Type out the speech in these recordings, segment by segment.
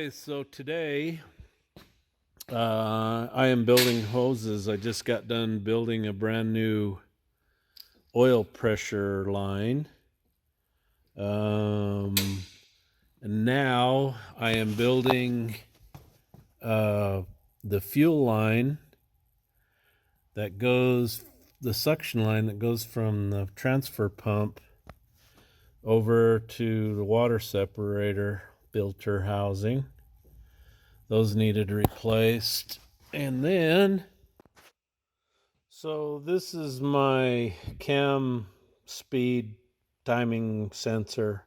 Okay, so today I am building hoses. I just got done building a brand new oil pressure line. And now I am building the fuel line that goes, the suction line that goes from the transfer pump over to the water separator filter housing. Those needed replaced. And then, so this is my cam speed timing sensor.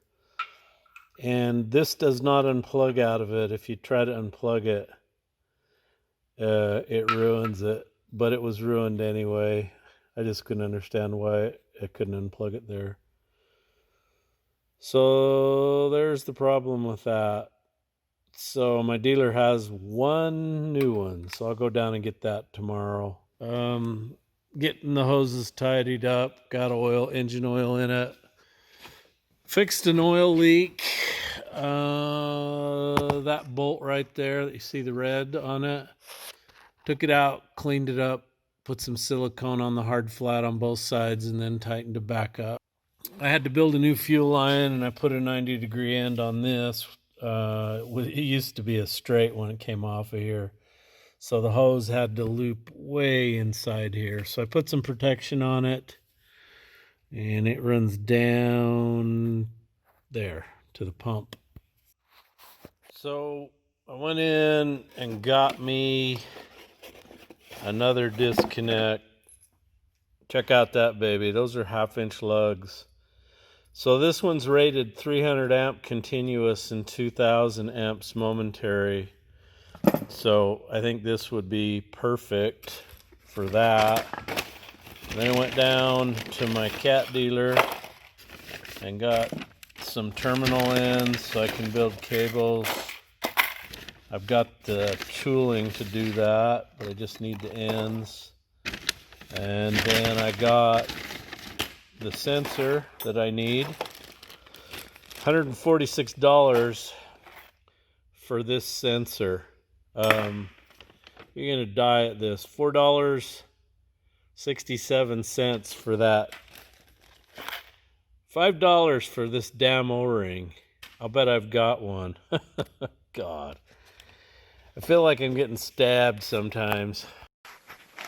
And this does not unplug out of it. If you try to unplug it, it ruins it. But it was ruined anyway. I just couldn't understand why I couldn't unplug it there. So there's the problem with that. So my dealer has one new one, so I'll go down and get that tomorrow. Getting the hoses tidied up, got engine oil in it. Fixed an oil leak. That bolt right there that you see the red on it. Took it out, cleaned it up, put some silicone on the hard flat on both sides, and then tightened it back up. I had to build a new fuel line, and I put a 90-degree end on this. It used to be a straight when it came off of here. So the hose had to loop way inside here. So I put some protection on it, and it runs down there to the pump. So I went in and got me another disconnect. Check out that baby. Those are 1/2-inch lugs. So this one's rated 300 amp continuous and 2000 amps momentary. So I think this would be perfect for that. And then I went down to my cat dealer and got some terminal ends so I can build cables. I've got the tooling to do that, but I just need the ends. And then I got the sensor that I need. $146 for this sensor. You're gonna die at this. $4.67 for that. $5 for this damn O-ring. I'll bet I've got one. God. I feel like I'm getting stabbed sometimes.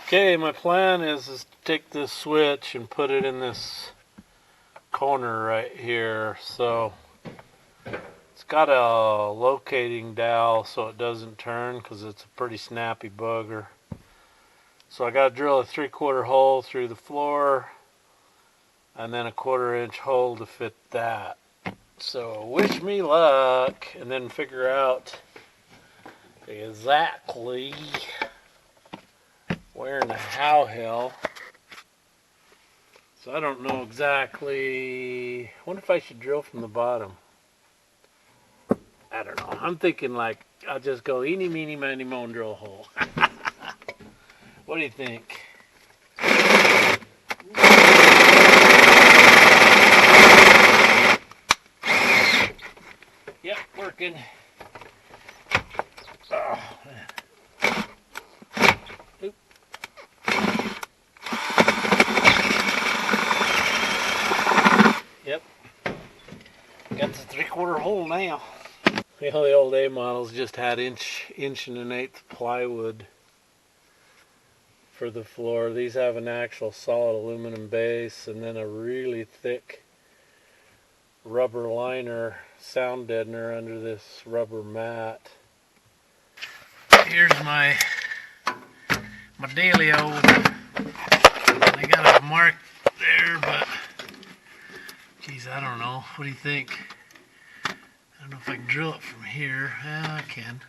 Okay, my plan is to take this switch and put it in this corner right here. So it's got a locating dowel so it doesn't turn, because it's a pretty snappy bugger. So I got to drill a 3/4 hole through the floor and then a 1/4-inch hole to fit that. So wish me luck, and then figure out exactly where in the hell. So I don't know exactly. I wonder if I should drill from the bottom. I don't know. I'm thinking like I'll just go eeny, meeny, miny, moe, and drill a hole. What do you think? Yep, working. Oh, man. Oop. Yep. Got the 3/4 hole now. You know, the old A models just had inch and 1/8 plywood for the floor. These have an actual solid aluminum base and then a really thick rubber liner sound deadener under this rubber mat. Here's my dealio. I got a mark there, but geez, I don't know. What do you think? I don't know if I can drill it from here. I can.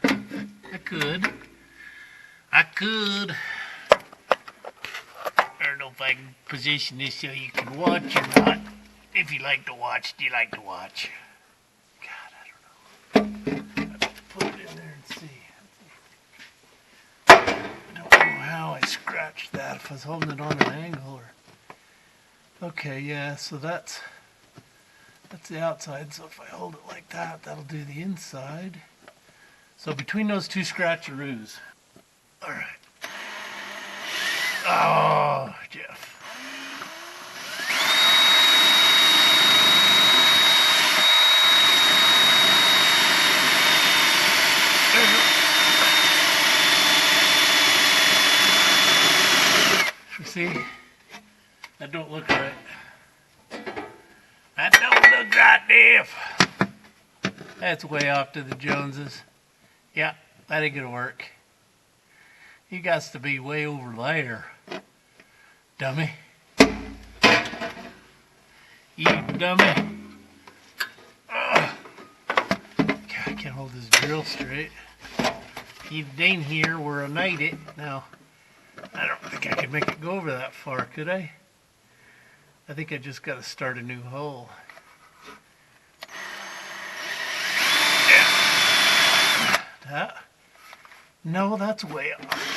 I could. I don't know if I can position this so you can watch or not. If you like to watch, do you like to watch? God, I don't know. I have to put it in there and see. I don't know how I scratched that, if I was holding it on an angle or... Okay, yeah, so that's the outside. So if I hold it like that, that'll do the inside. So between those two scratcheroos. All right. Oh, Jeff. See, that don't look right. That don't look right, Dave. That's way off to the Joneses. Yeah, that ain't gonna work. He got to be way over there, dummy. You dummy. Ugh. God, I can't hold this drill straight. You ain't here where I made it. Now, I don't think I could make it go over that far, could I? I think I just got to start a new hole. Yeah. That? No, that's way off.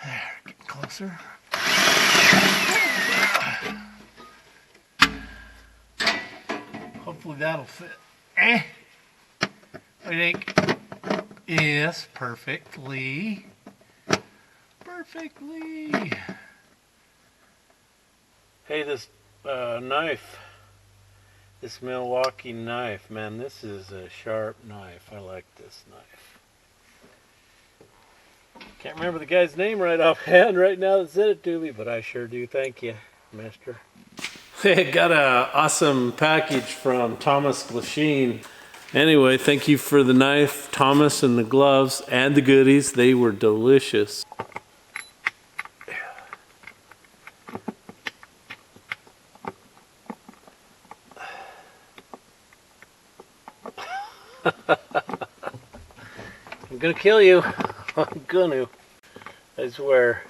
There, getting closer. Hopefully that'll fit. I think. Yes, perfectly. Perfectly. Hey, this knife, this Milwaukee knife, man, this is a sharp knife. I like this knife. Can't remember the guy's name right offhand right now that sent it to me, but I sure do. Thank you, mister. Hey, got a awesome package from Thomas Glasheen. Anyway, thank you for the knife, Thomas, and the gloves, and the goodies. They were delicious. I'm gonna kill you. I'm gonna. I swear.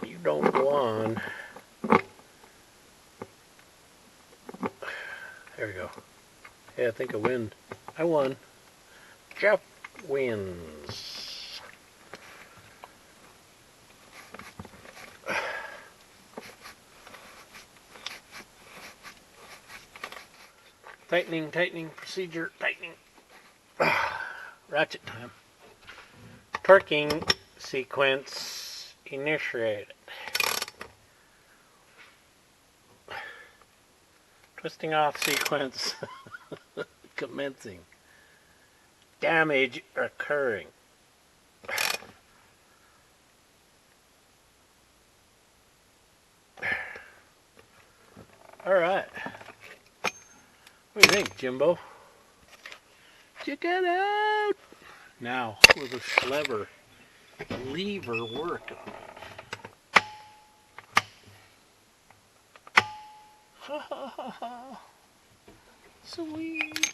You don't go on. There we go. Hey, I think I win. I won. Jeff wins. Tightening, tightening, procedure, tightening. Ratchet time. Torquing sequence initiated. Twisting off sequence commencing. Damage occurring. All right. What do you think, Jimbo? Check it out. Now, with a lever working. Ha ha ha ha. Sweet.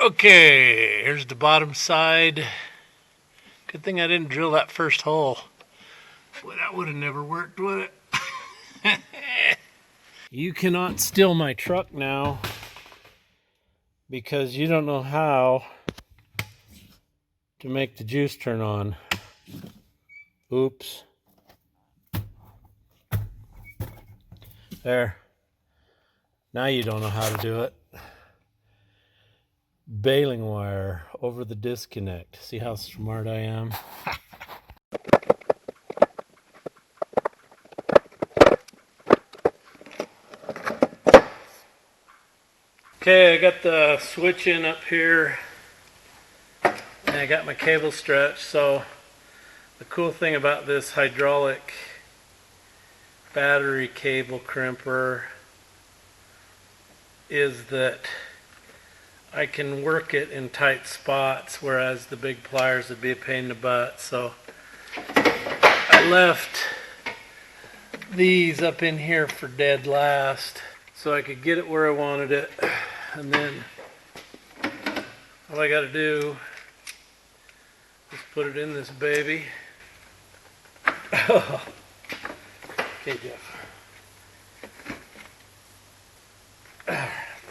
Okay, here's the bottom side. Good thing I didn't drill that first hole. Boy, that would have never worked, would it? You cannot steal my truck now because you don't know how to make the juice turn on. Oops. There. Now you don't know how to do it. Baling wire over the disconnect. See how smart I am? Okay, I got the switch in up here and I got my cable stretched. So the cool thing about this hydraulic battery cable crimper is that I can work it in tight spots, whereas the big pliers would be a pain in the butt. So I left these up in here for dead last so I could get it where I wanted it. And then all I got to do is put it in this baby. Okay, Jeff.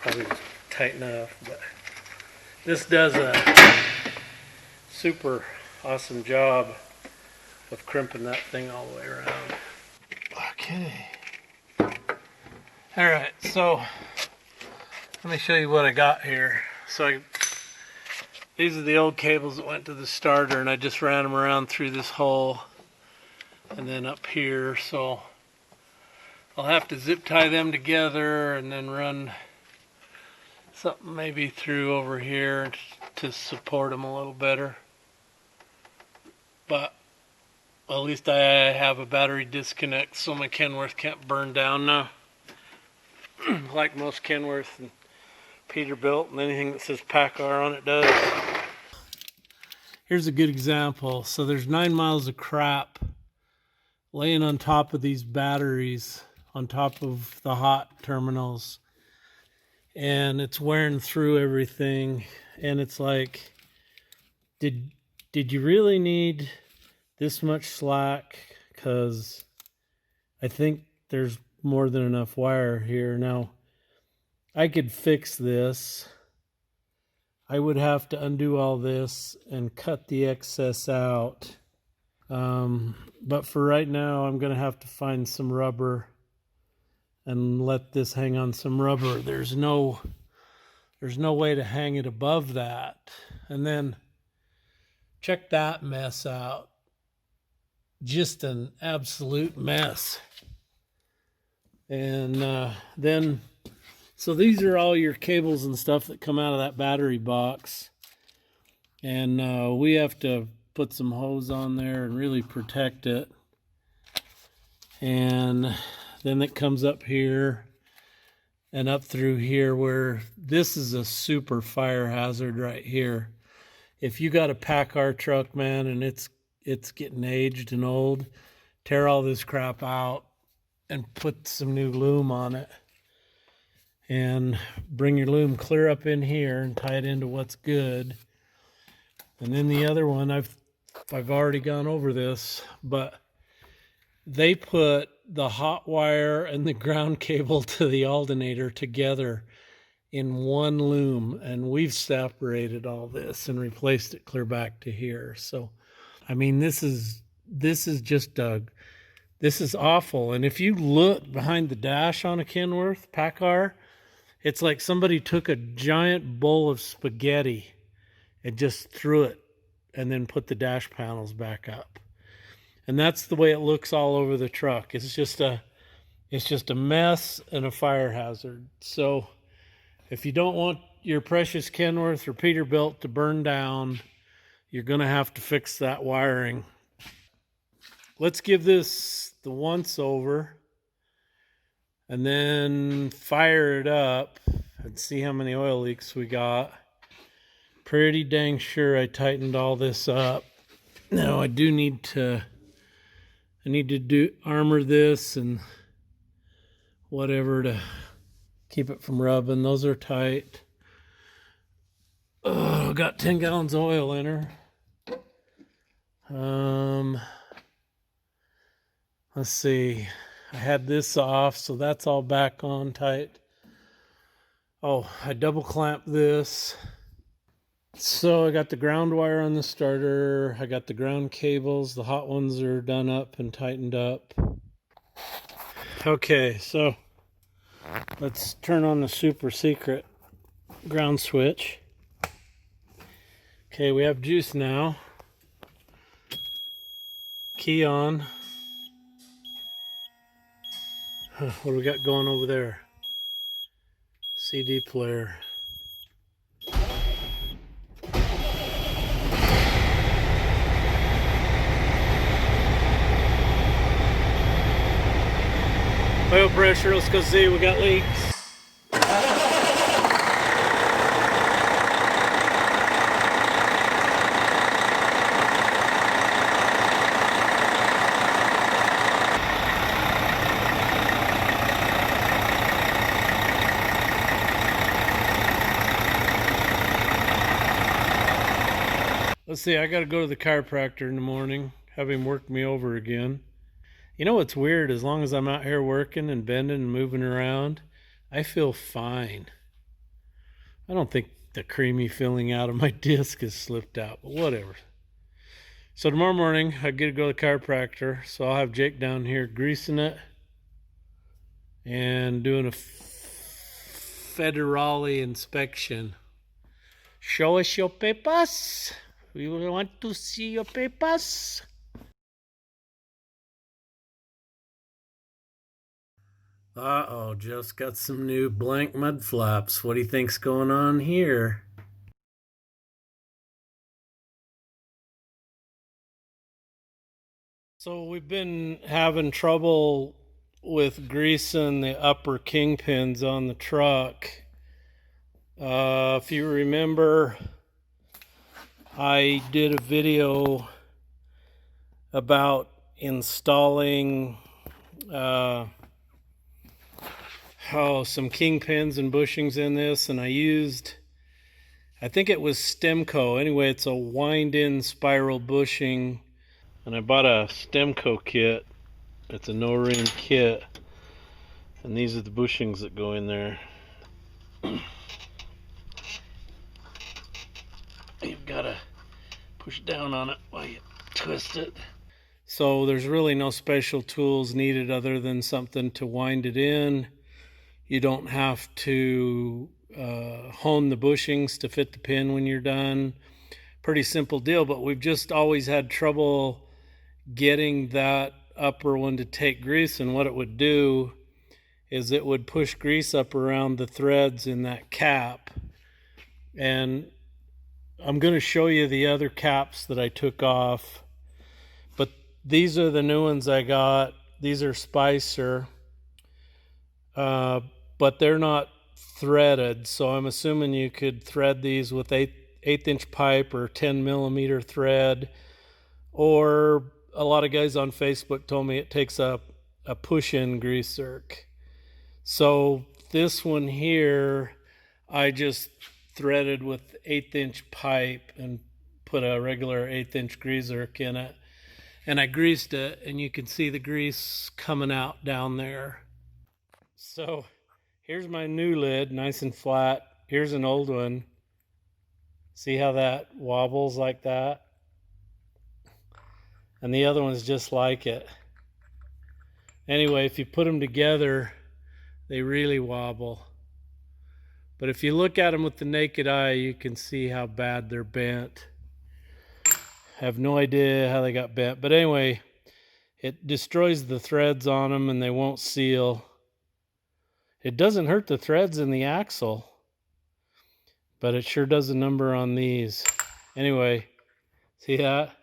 Probably tight enough, but this does a super awesome job of crimping that thing all the way around. Okay. All right, so let me show you what I got here. These are the old cables that went to the starter, and I just ran them around through this hole and then up here. So I'll have to zip tie them together and then run something maybe through over here to support them a little better. But at least I have a battery disconnect so my Kenworth can't burn down now. Like most Kenworth and Peterbilt and anything that says PACCAR on it does. Here's a good example. So there's 9 miles of crap laying on top of these batteries, on top of the hot terminals, and it's wearing through everything. And it's like, did you really need this much slack? Because I think there's more than enough wire here. Now, I could fix this. I would have to undo all this and cut the excess out. But for right now, I'm going to have to find some rubber and let this hang on some rubber. There's no way to hang it above that. And then check that mess out. Just an absolute mess. And then, so these are all your cables and stuff that come out of that battery box. And we have to put some hose on there and really protect it. And then it comes up here and up through here, where this is a super fire hazard right here. If you got a PACCAR truck, man, and it's getting aged and old, tear all this crap out and put some new loom on it. And bring your loom clear up in here and tie it into what's good. And then the other one, I've already gone over this, but they put the hot wire and the ground cable to the alternator together in one loom, and we've separated all this and replaced it clear back to here. So, I mean, this is just this is awful. And if you look behind the dash on a Kenworth PACCAR, it's like somebody took a giant bowl of spaghetti and just threw it and then put the dash panels back up. And that's the way it looks all over the truck. It's just a mess and a fire hazard. So if you don't want your precious Kenworth or Peterbilt to burn down, you're going to have to fix that wiring. Let's give this the once over and then fire it up and see how many oil leaks we got. Pretty dang sure I tightened all this up. Now I do need to armor this and whatever to keep it from rubbing. Those are tight. Oh, got 10 gallons of oil in her. Let's see. I had this off, so that's all back on tight. Oh, I double clamped this. So I got the ground wire on the starter. I got the ground cables. The hot ones are done up and tightened up. Okay, so let's turn on the super secret ground switch. Okay, we have juice now. Key on. What do we got going over there? CD player. Oil pressure, let's go see, we got leaks. Let's see, I gotta go to the chiropractor in the morning, have him work me over again. You know what's weird? As long as I'm out here working and bending and moving around, I feel fine. I don't think the creamy filling out of my disc has slipped out, but whatever. So tomorrow morning I get to go to the chiropractor, so I'll have Jake down here greasing it and doing a federale inspection. Show us your papers. We want to see your papers. Uh-oh, just got some new blank mud flaps. What do you think's going on here? So we've been having trouble with greasing the upper kingpins on the truck. If you remember, I did a video about installing some kingpins and bushings in this, and I used, I think it was Stemco. Anyway, it's a wind-in spiral bushing, and I bought a Stemco kit. It's a no-ring kit, and these are the bushings that go in there. You've got to push down on it while you twist it. So there's really no special tools needed other than something to wind it in. You don't have to hone the bushings to fit the pin when you're done. Pretty simple deal, but we've just always had trouble getting that upper one to take grease, and what it would do is it would push grease up around the threads in that cap. And I'm going to show you the other caps that I took off, but these are the new ones I got. These are Spicer, but they're not threaded, so I'm assuming you could thread these with 1/8" pipe or 10mm thread, or a lot of guys on Facebook told me it takes a push-in grease zerk. So this one here, I just threaded with 1/8" pipe and put a regular 1/8" grease zerk in it, and I greased it, and you can see the grease coming out down there. So here's my new lid, nice and flat. Here's an old one. See how that wobbles like that? And the other one's just like it. Anyway, if you put them together, they really wobble. But if you look at them with the naked eye, you can see how bad they're bent. I have no idea how they got bent. But anyway, it destroys the threads on them and they won't seal. It doesn't hurt the threads in the axle, but it sure does a number on these. Anyway, see that?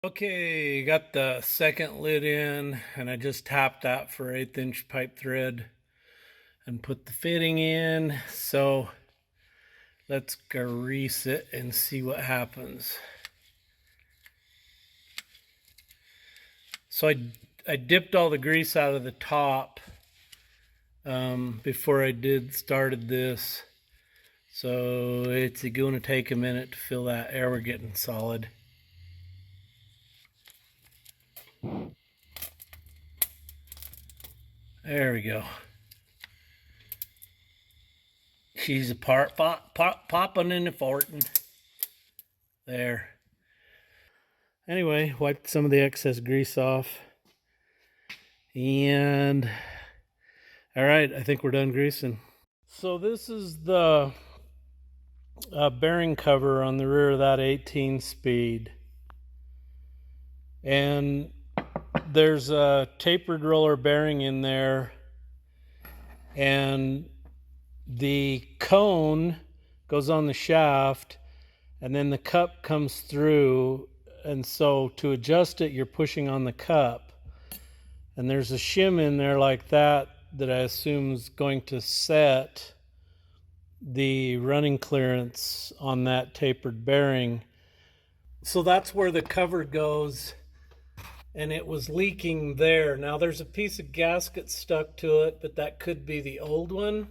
Okay, got the second lid in, and I just tapped that for 1/8" pipe thread and put the fitting in. So let's grease it and see what happens. So I dipped all the grease out of the top before I started this. So it's going to take a minute to fill that air. We're getting solid. There we go. She's a popping in the fortin. There. Anyway, wiped some of the excess grease off. And all right, I think we're done greasing. So this is the bearing cover on the rear of that 18-speed. And there's a tapered roller bearing in there, and the cone goes on the shaft, and then the cup comes through, and so to adjust it, you're pushing on the cup, and there's a shim in there like that that I assume is going to set the running clearance on that tapered bearing. So that's where the cover goes, and it was leaking there. Now there's a piece of gasket stuck to it, but that could be the old one.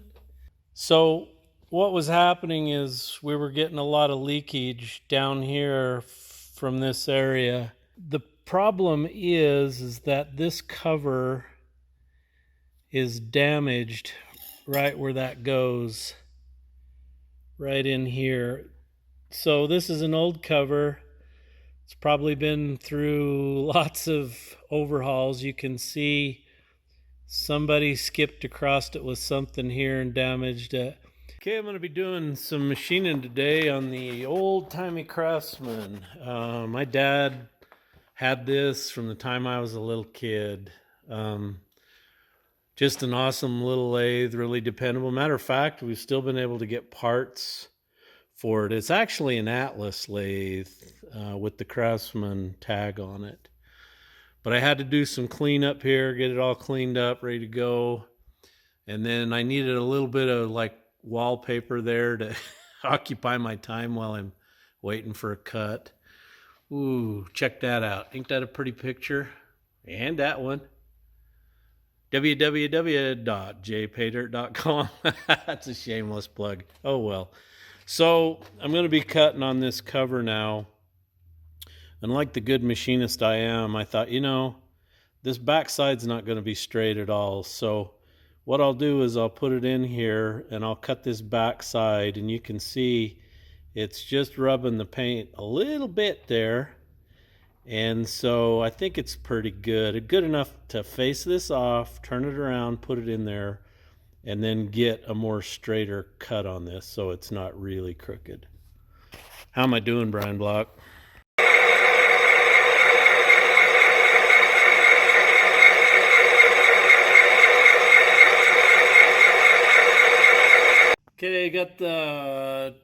So what was happening is we were getting a lot of leakage down here from this area. The problem is that this cover is damaged right where that goes. right in here. So this is an old cover. It's probably been through lots of overhauls. You can see somebody skipped across it with something here and damaged it. Okay, I'm going to be doing some machining today on the old-timey Craftsman. My dad had this from the time I was a little kid. Just an awesome little lathe, really dependable. Matter of fact, we've still been able to get parts for it. It's actually an Atlas lathe with the Craftsman tag on it. But I had to do some cleanup here, get it all cleaned up, ready to go. And then I needed a little bit of like wallpaper there to occupy my time while I'm waiting for a cut. Ooh, check that out. Ain't that a pretty picture? And that one. www.jpaydirt.com. That's a shameless plug. Oh well. So I'm going to be cutting on this cover now. And like the good machinist I am, I thought, this backside's not going to be straight at all. So what I'll do is I'll put it in here and I'll cut this backside, and you can see it's just rubbing the paint a little bit there. And so I think it's pretty good. Good enough to face this off, turn it around, put it in there, and then get a more straighter cut on this so it's not really crooked. How am I doing, Brian Block? Okay, got that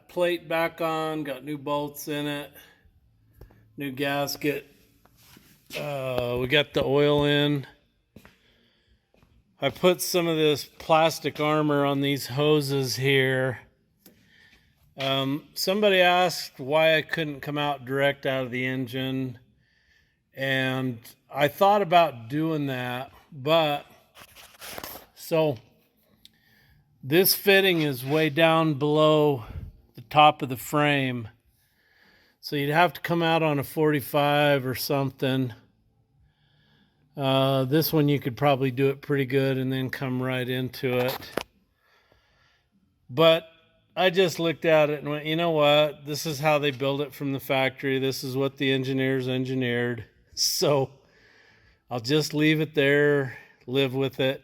plate back on, got new bolts in it, new gasket. We got the oil in. I put some of this plastic armor on these hoses here. Somebody asked why I couldn't come out direct out of the engine, and I thought about doing that, but so this fitting is way down below the top of the frame, so you'd have to come out on a 45 or something. This one you could probably do it pretty good and then come right into it. But I just looked at it and went, you know what? This is how they build it from the factory. This is what the engineers engineered. So I'll just leave it there, live with it.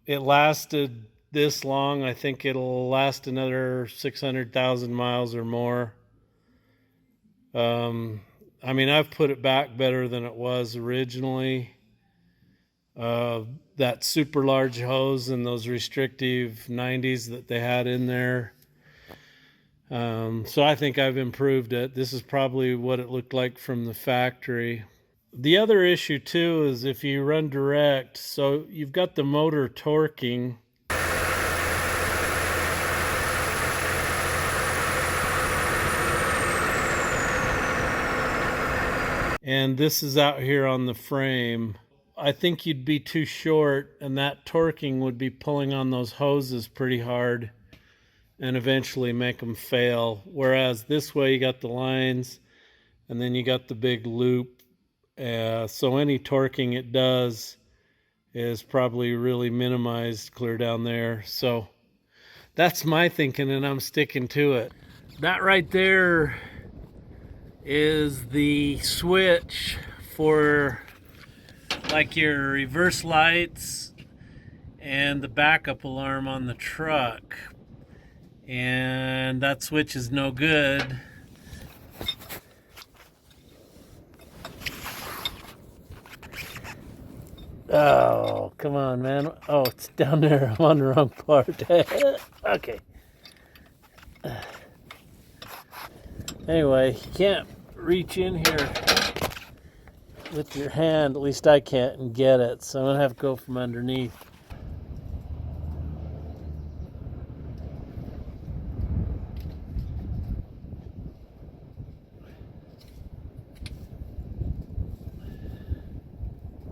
It lasted this long. I think it'll last another 600,000 miles or more. I mean, I've put it back better than it was originally. That super large hose and those restrictive 90s that they had in there. So I think I've improved it. This is probably what it looked like from the factory. The other issue too is if you run direct, so you've got the motor torquing. And this is out here on the frame. I think you'd be too short, and that torquing would be pulling on those hoses pretty hard and eventually make them fail. Whereas this way you got the lines and then you got the big loop. So any torquing it does is probably really minimized clear down there. So that's my thinking, and I'm sticking to it. That right there is the switch for like your reverse lights and the backup alarm on the truck. And that switch is no good. Oh, come on, man. Oh, it's down there. I'm on the wrong part. Okay. Anyway, you can't reach in here with your hand. At least I can't, and get it. So I'm going to have to go from underneath.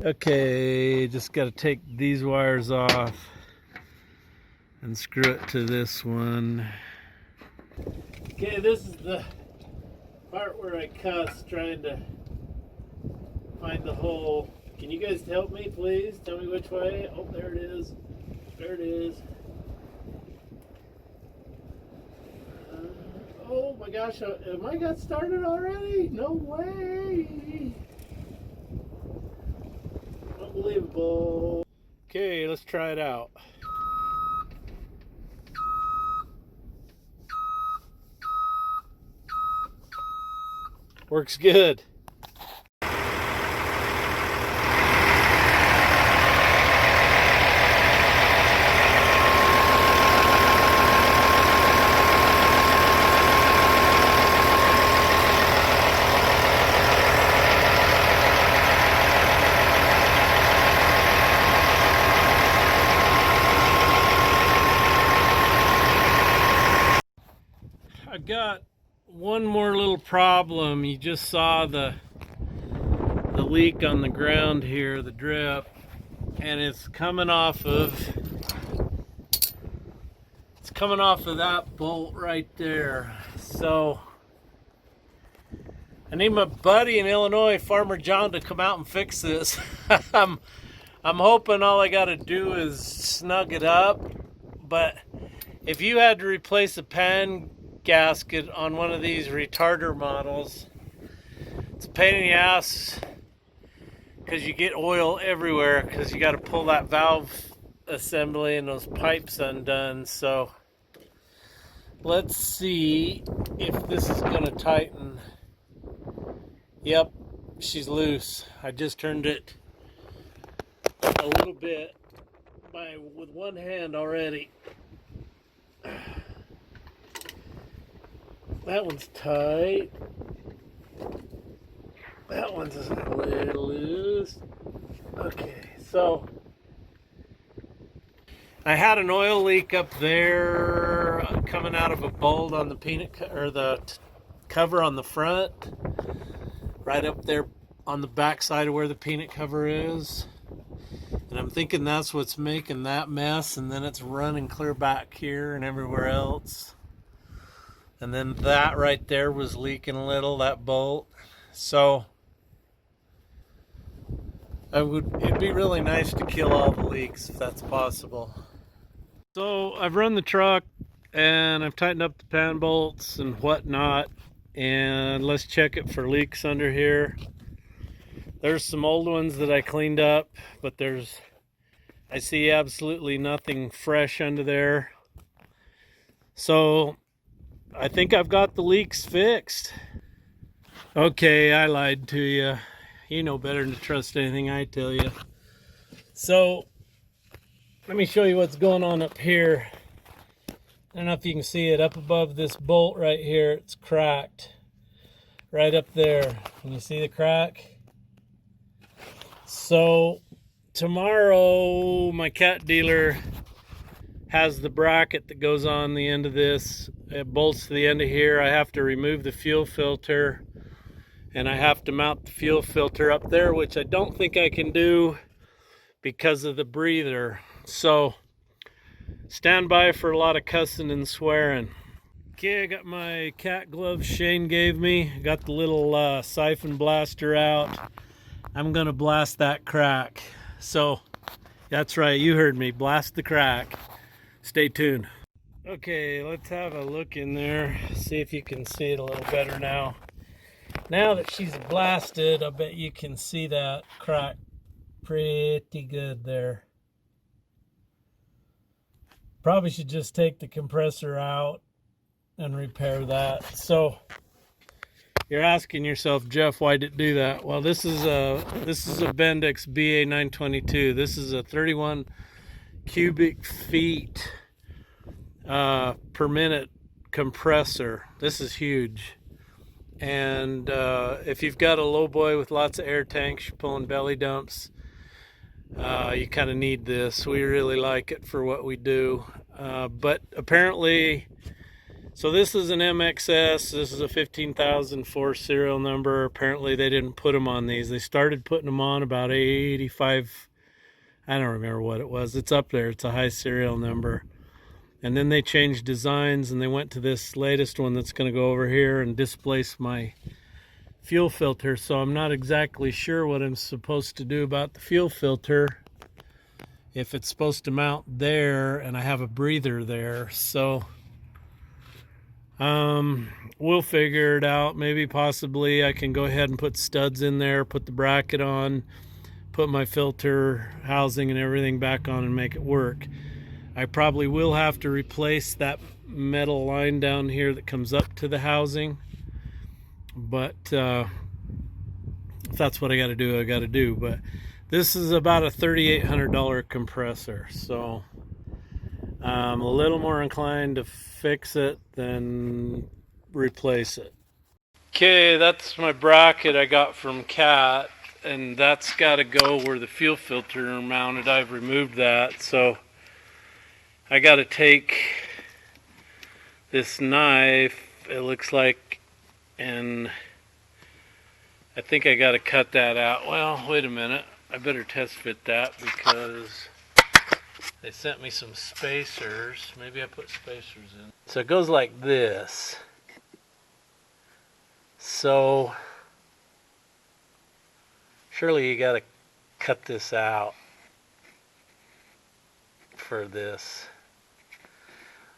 Okay, just got to take these wires off and screw it to this one. Okay, this is the part where I cuss trying to find the hole. Can you guys help me, please? Tell me which way. Oh, there it is. There it is. Oh my gosh, am I got started already? No way. Unbelievable. Okay, let's try it out. Works good. I got one more little problem. You just saw the leak on the ground here, the drip, and it's coming off of that bolt right there. So I need my buddy in Illinois, Farmer John, to come out and fix this. I'm hoping all I got to do is snug it up, but if you had to replace a pan gasket on one of these retarder models, it's a pain in the ass because you get oil everywhere because you got to pull that valve assembly and those pipes undone. So let's see if this is going to tighten. Yep, she's loose. I just turned it a little bit with one hand already. That one's tight. That one's a little loose. Okay, so I had an oil leak up there coming out of a bolt on the the cover on the front, right up there on the back side of where the peanut cover is. And I'm thinking that's what's making that mess, and then it's running clear back here and everywhere else. And then that right there was leaking a little, that bolt. So it'd be really nice to kill all the leaks if that's possible. So I've run the truck and I've tightened up the pan bolts and whatnot, and let's check it for leaks under here. There's some old ones that I cleaned up, but I see absolutely nothing fresh under there. So I think I've got the leaks fixed. Okay, I lied to you. You know better than to trust anything I tell you. So let me show you what's going on up here. I don't know if you can see it up above this bolt right here. It's cracked right up there. Can you see the crack? So tomorrow my cat dealer has the bracket that goes on the end of this. It bolts to the end of here. I have to remove the fuel filter, and I have to mount the fuel filter up there, which I don't think I can do because of the breather. So stand by for a lot of cussing and swearing. Okay, I got my cat gloves Shane gave me. Got the little siphon blaster out. I'm gonna blast that crack. So that's right, you heard me, blast the crack. Stay tuned. Okay, let's have a look in there, see if you can see it a little better now. Now that she's blasted, I bet you can see that crack pretty good there. Probably should just take the compressor out and repair that. So you're asking yourself, Jeff, why did it do that? Well, this is a Bendix BA922. This is a 31 cubic feet per minute compressor. This is huge. And if you've got a low boy with lots of air tanks, you're pulling belly dumps, you kind of need this. We really like it for what we do. But apparently, so this is an MXS. This is a 15,004 serial number. Apparently they didn't put them on these. They started putting them on about 85. I don't remember what it was. It's up there. It's a high serial number. And then they changed designs and they went to this latest one that's going to go over here and displace my fuel filter. So I'm not exactly sure what I'm supposed to do about the fuel filter, if it's supposed to mount there and I have a breather there. So We'll figure it out. Maybe possibly I can go ahead and put studs in there, put the bracket on, put my filter housing and everything back on and make it work. I probably will have to replace that metal line down here that comes up to the housing, but if that's what I got to do, I got to do. But this is about a $3,800 compressor, so I'm a little more inclined to fix it than replace it. Okay, that's my bracket I got from Cat, and that's got to go where the fuel filter are mounted. I've removed that, so I got to take this knife, it looks like, and I think I got to cut that out. Well, wait a minute, I better test fit that because they sent me some spacers. Maybe I put spacers in. So it goes like this. So surely you got to cut this out for this.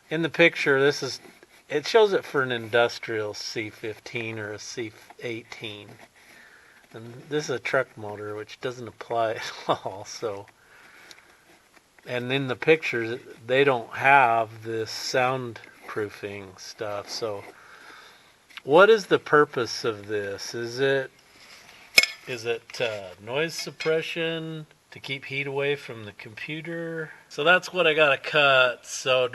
In the picture, it shows it for an industrial C15 or a C18. And this is a truck motor, which doesn't apply at all. So, and in the pictures, they don't have this soundproofing stuff. So, what is the purpose of this? Is it noise suppression to keep heat away from the computer? So that's what I gotta cut. So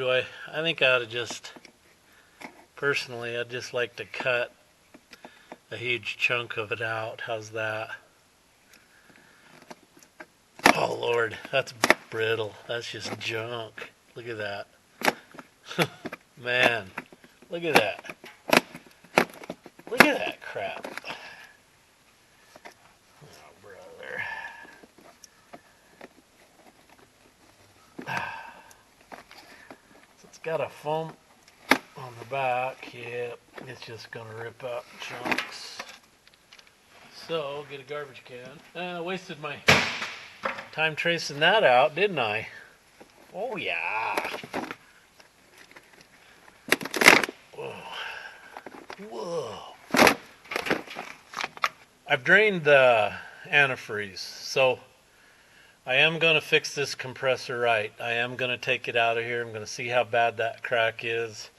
I think I ought to just, personally, I'd just like to cut a huge chunk of it out. How's that? Oh Lord, that's brittle. That's just junk. Look at that. Man, look at that. Look at that crap. Oh, brother. So it's got a foam on the back. Yep, it's just gonna rip out chunks. So get a garbage can. Wasted my time tracing that out, didn't I? Oh yeah. Whoa. Whoa. I've drained the antifreeze, so I am going to fix this compressor right. I am going to take it out of here. I'm going to see how bad that crack is.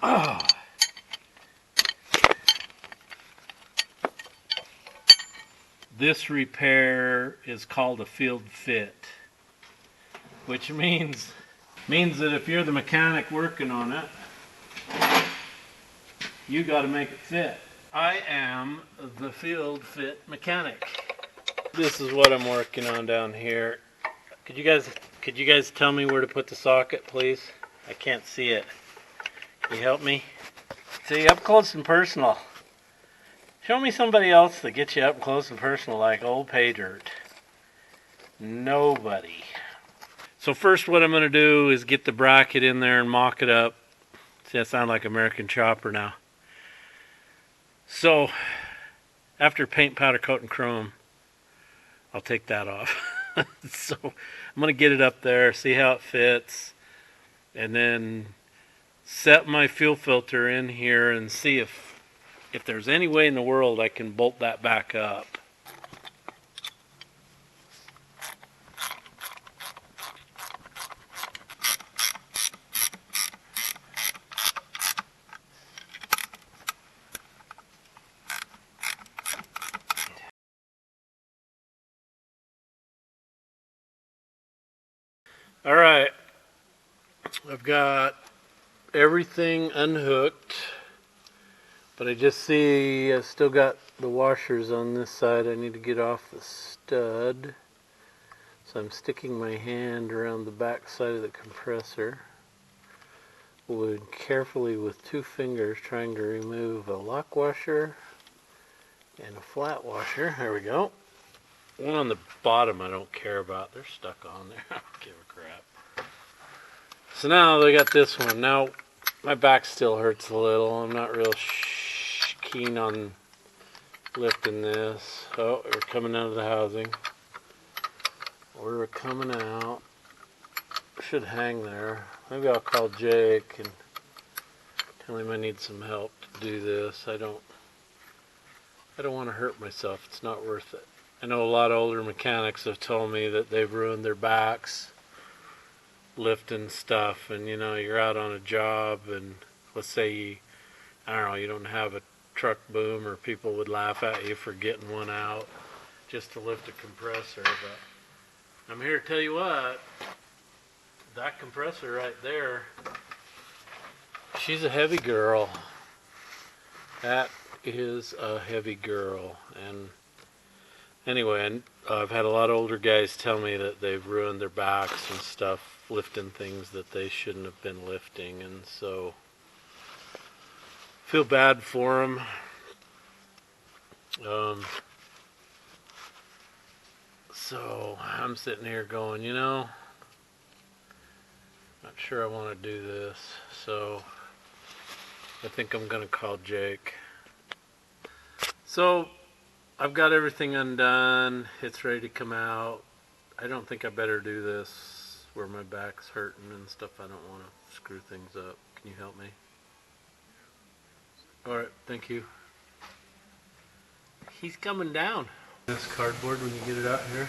Oh. This repair is called a field fit, which means that if you're the mechanic working on it, you got to make it fit. I am the field fit mechanic. This is what I'm working on down here. Could you guys tell me where to put the socket, please? I can't see it. Can you help me? See, up close and personal. Show me somebody else that gets you up close and personal like old Jpaydirt. Nobody. So first what I'm going to do is get the bracket in there and mock it up. See, I sound like American Chopper now. So, after paint, powder coat, and chrome, I'll take that off. So, I'm going to get it up there, see how it fits, and then set my fuel filter in here and see if there's any way in the world I can bolt that back up. Alright, I've got everything unhooked, but I just see I still got the washers on this side. I need to get off the stud. So I'm sticking my hand around the back side of the compressor. Would carefully with 2 fingers trying to remove a lock washer and a flat washer. There we go. One on the bottom I don't care about. They're stuck on there. I don't give a crap. So now they got this one. Now my back still hurts a little. I'm not real keen on lifting this. Oh, we're coming out of the housing. We're coming out. should hang there. Maybe I'll call Jake and tell him I need some help to do this. I don't want to hurt myself. It's not worth it. I know a lot of older mechanics have told me that they've ruined their backs lifting stuff, and you know, you're out on a job and let's say you don't have a truck boom, or people would laugh at you for getting one out just to lift a compressor. But I'm here to tell you what, that compressor right there, she's a heavy girl. That is a heavy girl. And anyway, I've had a lot of older guys tell me that they've ruined their backs and stuff lifting things that they shouldn't have been lifting, and so feel bad for them. So I'm sitting here going, you know, not sure I want to do this, so I think I'm gonna call Jake. So I've got everything undone, it's ready to come out. I don't think I better do this where my back's hurting and stuff. I don't want to screw things up. Can you help me? Alright, thank you. He's coming down. This cardboard when you get it out here.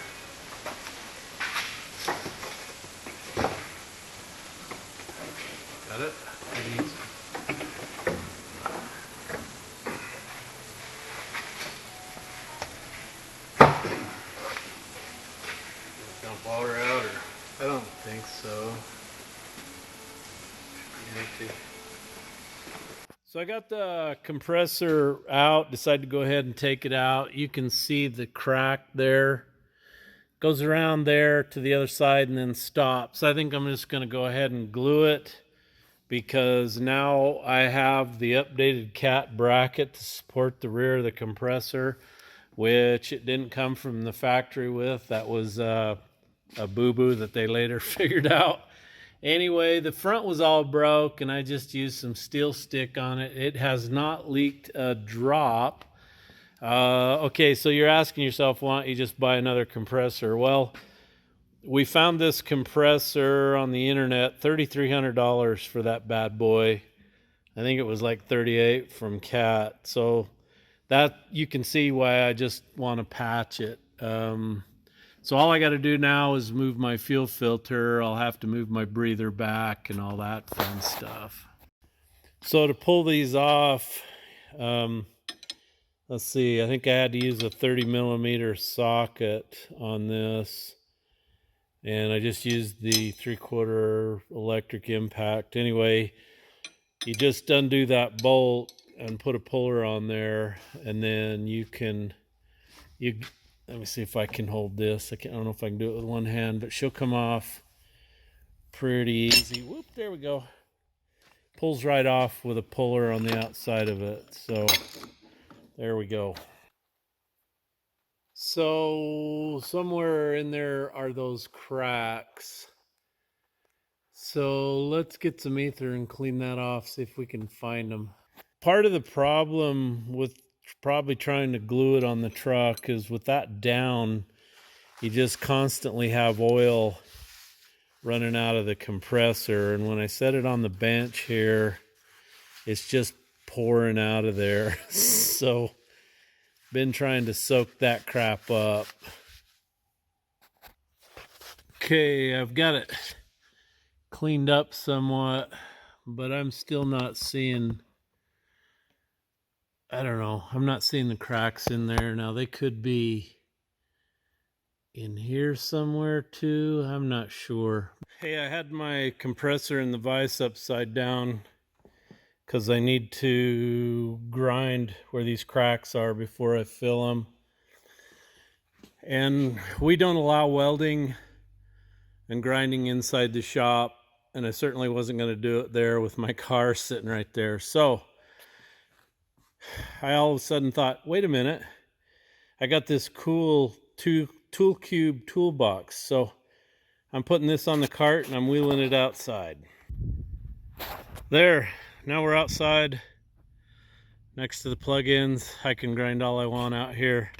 Got it? Dump water out, or I don't think so. Empty. So I got the compressor out, decided to go ahead and take it out. You can see the crack there. Goes around there to the other side and then stops. I think I'm just going to go ahead and glue it, because now I have the updated cat bracket to support the rear of the compressor, which it didn't come from the factory with. That was a boo-boo that they later figured out. Anyway, the front was all broke and I just used some steel stick on it. It has not leaked a drop. Okay, so you're asking yourself, why don't you just buy another compressor? Well, we found this compressor on the internet, $3,300 for that bad boy. I think it was like $38 from Cat. So that, you can see why I just want to patch it. So all I got to do now is move my fuel filter. I'll have to move my breather back and all that fun stuff. So to pull these off, let's see, I think I had to use a 30mm socket on this. And I just used the 3/4 electric impact. Anyway, you just undo that bolt and put a puller on there, and then let me see if I can hold this. I don't know if I can do it with one hand, but she'll come off pretty easy. Whoop, there we go. Pulls right off with a puller on the outside of it. So there we go. So somewhere in there are those cracks. So let's get some ether and clean that off, see if we can find them. Part of the problem with probably trying to glue it on the truck is with that down, you just constantly have oil running out of the compressor. And when I set it on the bench here, it's just pouring out of there. So been trying to soak that crap up. Okay, I've got it cleaned up somewhat, but I'm still not seeing, I don't know, I'm not seeing the cracks in there. Now they could be in here somewhere too, I'm not sure. Hey, I had my compressor and the vise upside down because I need to grind where these cracks are before I fill them. And we don't allow welding and grinding inside the shop, and I certainly wasn't going to do it there with my car sitting right there. So I all of a sudden thought, wait a minute, I got this cool tool cube toolbox. So I'm putting this on the cart and I'm wheeling it outside. There, now we're outside next to the plug-ins. I can grind all I want out here.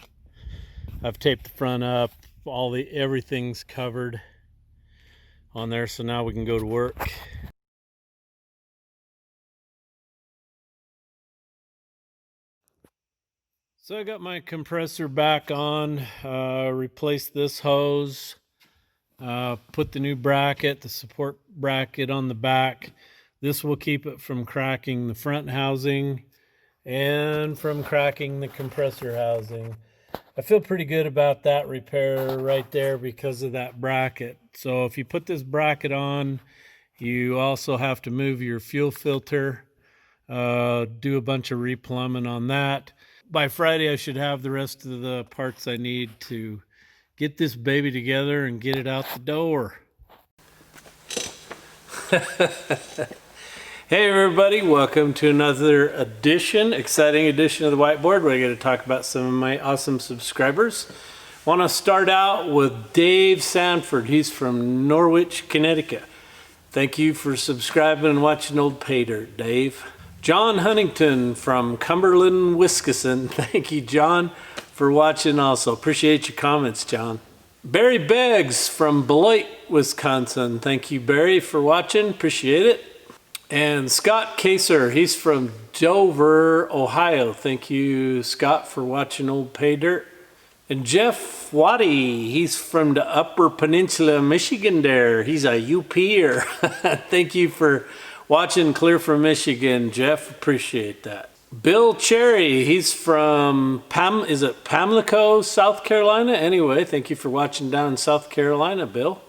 I've taped the front up, everything's covered. on there, so now we can go to work. So I got my compressor back on, replaced this hose, put the new bracket, the support bracket on the back. This will keep it from cracking the front housing and from cracking the compressor housing. I feel pretty good about that repair right there because of that bracket. So if you put this bracket on, you also have to move your fuel filter, do a bunch of replumbing on that. By Friday, I should have the rest of the parts I need to get this baby together and get it out the door. Hey everybody, welcome to another exciting edition of the Whiteboard. We're going to talk about some of my awesome subscribers. Want to start out with Dave Sanford. He's from Norwich, Connecticut. Thank you for subscribing and watching old Jpaydirt, Dave. John Huntington from Cumberland, Wisconsin. Thank you, John, for watching also. Appreciate your comments, John. Barry Beggs from Beloit, Wisconsin. Thank you, Barry, for watching. Appreciate it. And Scott Kaser, he's from Dover, Ohio. Thank you, Scott, for watching old Jpaydirt. And Jeff Waddy, he's from the Upper Peninsula, Michigan there. He's a UPer. Thank you for watching clear from Michigan, Jeff. Appreciate that. Bill Cherry, he's from Pamlico, South Carolina? Anyway, thank you for watching down in South Carolina, Bill.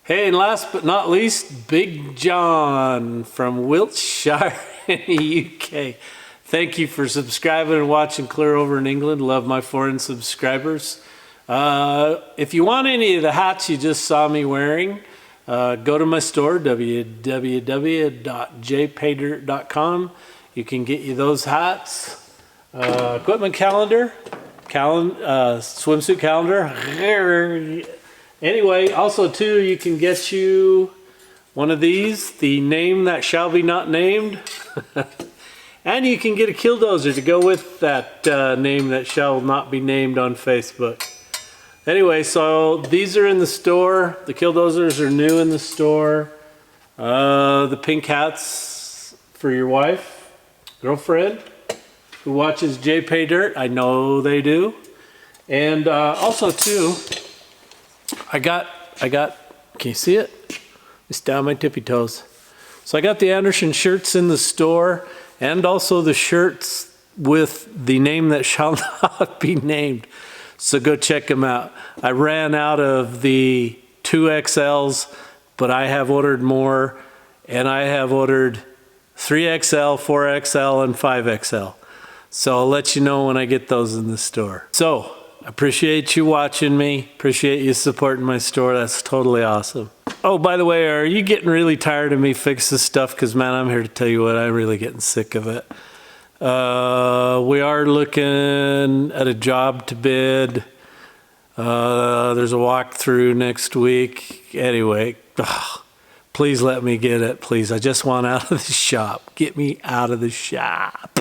Hey, and last but not least, Big John from Wiltshire in the UK. Thank you for subscribing and watching clear over in England. Love my foreign subscribers. If you want any of the hats you just saw me wearing, go to my store, www.jpaydirt.com. You can get you those hats. Equipment calendar, swimsuit calendar. Anyway, also too, you can get you one of these, the name that shall be not named. And you can get a killdozer to go with that name that shall not be named on Facebook. Anyway, so these are in the store. The killdozers are new in the store. The pink hats for your wife, girlfriend, who watches Jpaydirt. I know they do. And also too, I got, can you see it? It's down my tippy toes. So I got the Anderson shirts in the store and also the shirts with the name that shall not be named. So go check them out. I ran out of the 2XLs, but I have ordered more, and I have ordered 3XL, 4XL, and 5XL. So I'll let you know when I get those in the store. So I appreciate you watching me. Appreciate you supporting my store. That's totally awesome. Oh, by the way, are you getting really tired of me fixing stuff? Because, man, I'm here to tell you what, I'm really getting sick of it. We are looking at a job to bid. There's a walkthrough next week. Anyway, please let me get it, please. I just want out of the shop. Get me out of the shop.